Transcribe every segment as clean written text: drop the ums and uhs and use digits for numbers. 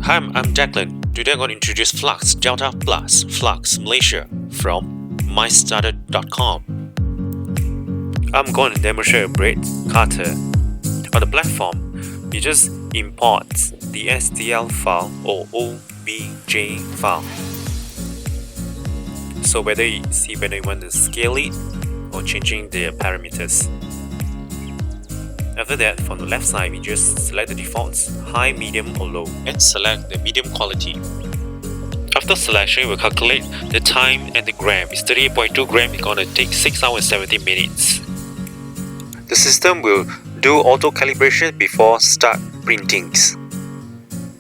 Hi, I'm Declan. Today I'm going to introduce Flux Delta Plus Flux Malaysia from mystarter.com. I'm going to demonstrate a braid cutter. On the platform, you just import the STL file or OBJ file. So whether you want to scale it or changing the parameters. After that, from the left side, we just select the defaults, high, medium or low, and select the medium quality. After selection, we'll calculate the time and the gram. It's 38.2 grams, it's gonna take 6 hours and 17 minutes. The system will do auto calibration before start printing.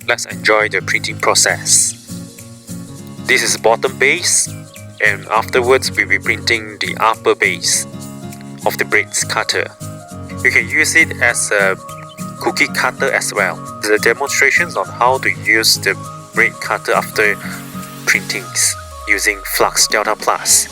Let's enjoy the printing process. This is bottom base, and afterwards we'll be printing the upper base of the braid cutter. You can use it as a cookie cutter as well. The demonstrations on how to use the braid cutter after printings using Flux Delta Plus.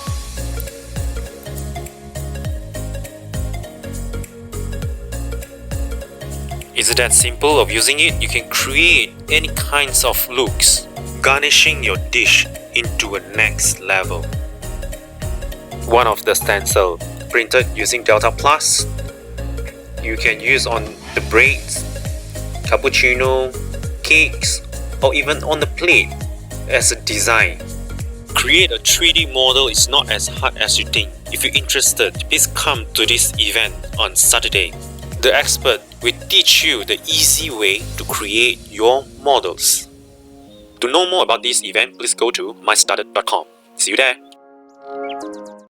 Is it that simple of using it? You can create any kinds of looks, garnishing your dish into a next level. One of the stencil printed using Delta Plus, you can use on the braids, cappuccino, cakes, or even on the plate as a design. Create a 3D model is not as hard as you think. If you're interested, please come to this event on Saturday. The expert will teach you the easy way to create your models. To know more about this event, please go to mystarter.com. See you there!